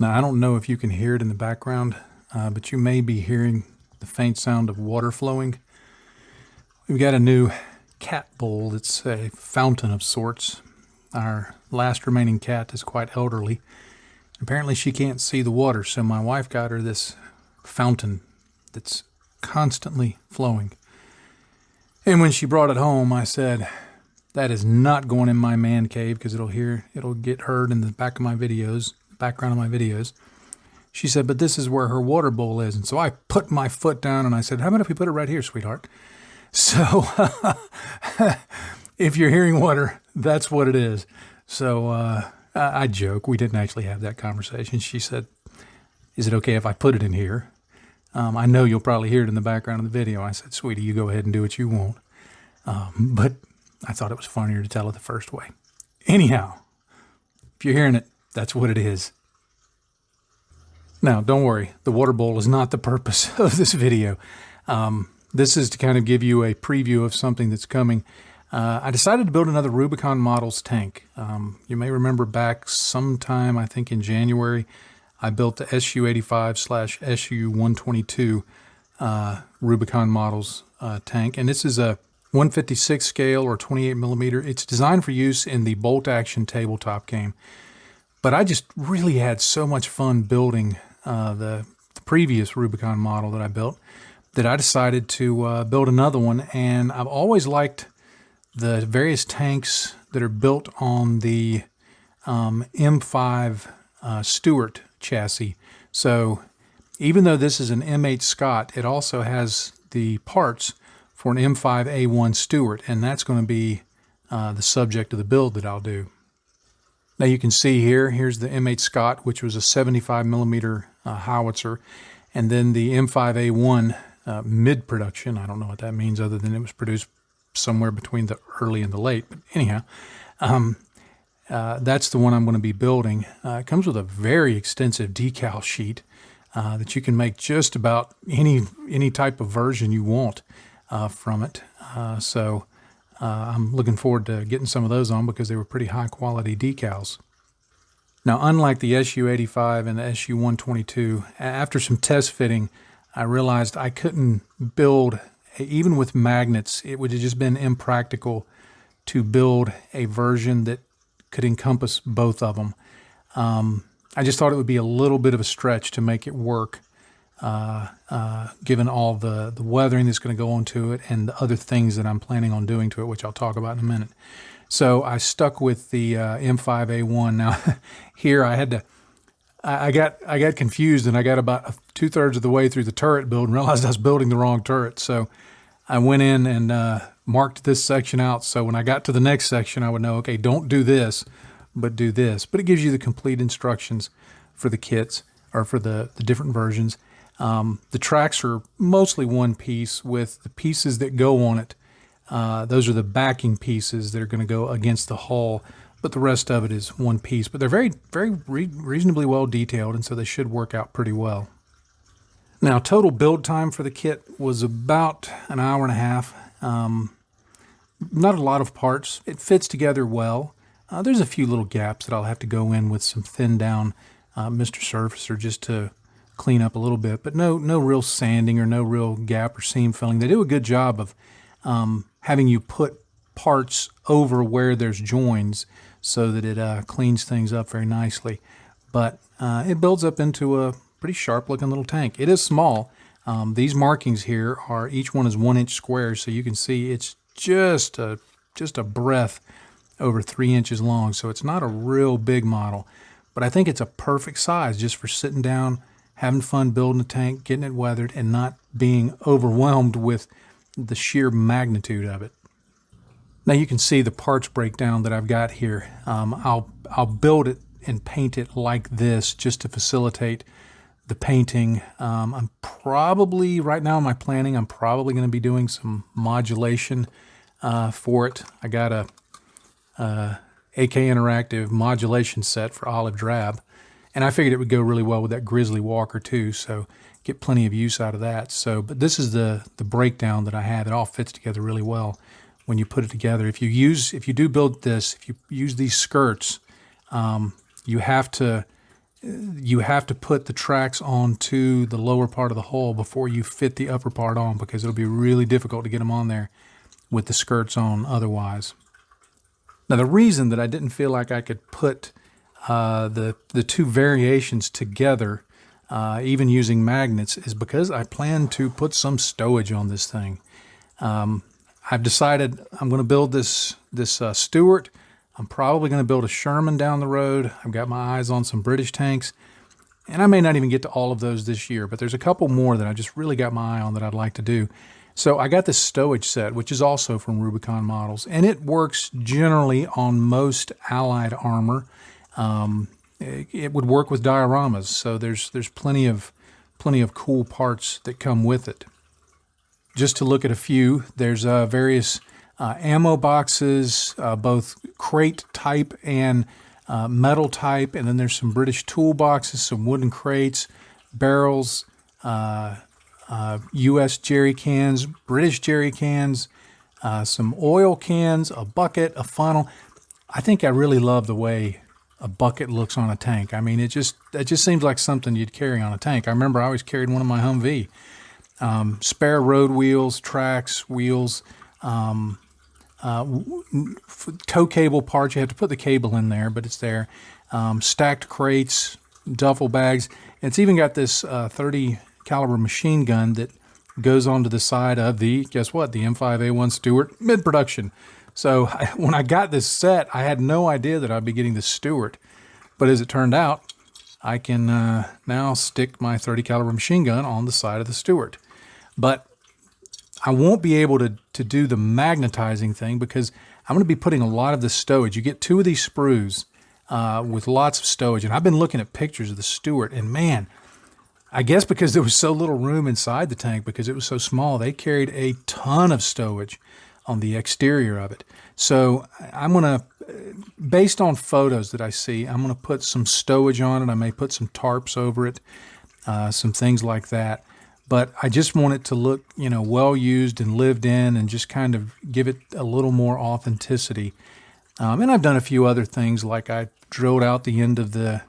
Now, I don't know if you can hear it in the background, but you may be hearing the faint sound of water flowing. We've got a new cat bowl. It's a fountain of sorts. Our last remaining cat is quite elderly. Apparently she can't see the water, so my wife got her this fountain that's constantly flowing. And when she brought it home, I said, that is not going in my man cave because it'll get heard in the background of my videos. She said, but this is where her water bowl is. And so I put my foot down and I said, how about if we put it right here, sweetheart? So if you're hearing water, that's what it is. So I joke. We didn't actually have that conversation. She said, is it okay if I put it in here? I know you'll probably hear it in the background of the video. I said, sweetie, you go ahead and do what you want. But I thought it was funnier to tell it the first way. Anyhow, if you're hearing it, that's what it is. Now, don't worry. The water bowl is not the purpose of this video. This is to kind of give you a preview of something that's coming. I decided to build another Rubicon Models tank. You may remember back sometime, I think in January, I built the SU-85/SU-122 Rubicon Models tank. And this is a 156 scale or 28 millimeter. It's designed for use in the bolt action tabletop game. But I just really had so much fun building the previous Rubicon model that I built that I decided to build another one. And I've always liked the various tanks that are built on the M5 Stewart chassis. So even though this is an M8 Scott, it also has the parts for an M5A1 Stewart, and that's going to be the subject of the build that I'll do. Now you can see here's the M8 Scott, which was a 75 millimeter howitzer, and then the M5A1 mid-production. I don't know what that means other than it was produced somewhere between the early and the late, but anyhow, that's the one I'm going to be building. It comes with a very extensive decal sheet that you can make just about any type of version you want from it. So I'm looking forward to getting some of those on because they were pretty high quality decals. Now, unlike the SU-85 and the SU-122, after some test fitting, I realized I couldn't build, even with magnets, it would have just been impractical to build a version that could encompass both of them. I just thought it would be a little bit of a stretch to make it work, given all the weathering that's going to go onto it and the other things that I'm planning on doing to it, which I'll talk about in a minute. So I stuck with the M5A1. Now, here I got confused, and I got about 2/3 of the way through the turret build and realized I was building the wrong turret. So I went in and marked this section out. So when I got to the next section, I would know, okay, don't do this, but do this. But it gives you the complete instructions for the kits or for the different versions. The tracks are mostly one piece with the pieces that go on it. Those are the backing pieces that are going to go against the hull, but the rest of it is one piece. But they're very reasonably well detailed, and so they should work out pretty well. Now, total build time for the kit was about an hour and a half. Not a lot of parts. It fits together well. There's a few little gaps that I'll have to go in with some thinned down Mr. Surfacer just to clean up a little bit, but no real sanding or no real gap or seam filling. They do a good job of having you put parts over where there's joins so that it cleans things up very nicely. But it builds up into a pretty sharp looking little tank. It is small. These markings here are, each one is 1 inch squares, so you can see it's just a breadth over 3 inches long. So it's not a real big model, but I think it's a perfect size just for sitting down, having fun building a tank, getting it weathered, and not being overwhelmed with the sheer magnitude of it. Now you can see the parts breakdown that I've got here. I'll build it and paint it like this just to facilitate the painting. I'm probably, right now in my planning, I'm probably going to be doing some modulation for it. I got a AK Interactive modulation set for olive drab, and I figured it would go really well with that Grizzly Walker too, so get plenty of use out of that. So, but this is the breakdown that I have. It all fits together really well when you put it together. If you do build this, if you use these skirts, you have to you have to put the tracks onto the lower part of the hull before you fit the upper part on, because it'll be really difficult to get them on there with the skirts on otherwise. Now, the reason that I didn't feel like I could put the two variations together, even using magnets, is because I plan to put some stowage on this thing. I've decided I'm going to build this Stewart. I'm probably going to build a Sherman down the road. I've got my eyes on some British tanks, and I may not even get to all of those this year, but there's a couple more that I just really got my eye on that I'd like to do. So I got this stowage set, which is also from Rubicon Models, and it works generally on most Allied armor. It would work with dioramas, so there's plenty of cool parts that come with it. Just to look at a few, there's various ammo boxes, both crate type and metal type, and then there's some British tool boxes, some wooden crates, barrels, U.S. jerry cans, British jerry cans, some oil cans, a bucket, a funnel. I think I really love the way a bucket looks on a tank. I mean, it just seems like something you'd carry on a tank. I remember I always carried one of my Humvee. Spare road wheels, tracks, wheels, tow cable parts. You have to put the cable in there, but it's there. Stacked crates, duffel bags. And it's even got this 30 caliber machine gun that goes onto the side of the, guess what, the M5A1 Stewart mid-production. So when I got this set, I had no idea that I'd be getting the Stewart. But as it turned out, I can now stick my 30 caliber machine gun on the side of the Stewart. But I won't be able to do the magnetizing thing because I'm going to be putting a lot of the stowage. You get two of these sprues with lots of stowage. And I've been looking at pictures of the Stewart, and man, I guess because there was so little room inside the tank, because it was so small, they carried a ton of stowage on the exterior of it. So I'm going to, based on photos that I see, I'm going to put some stowage on it. I may put some tarps over it, some things like that. But I just want it to look, well used and lived in, and just kind of give it a little more authenticity. And I've done a few other things, like I drilled out the end of the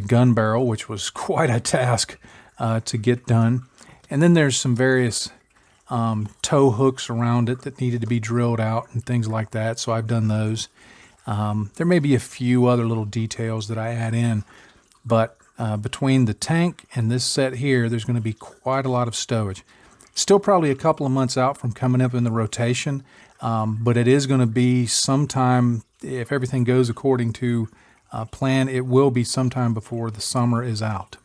gun barrel, which was quite a task to get done. And then there's some various tow hooks around it that needed to be drilled out and things like that. So I've done those. There may be a few other little details that I add in, but between the tank and this set here, there's going to be quite a lot of stowage. Still probably a couple of months out from coming up in the rotation, but it is going to be sometime, if everything goes according to plan, it will be sometime before the summer is out.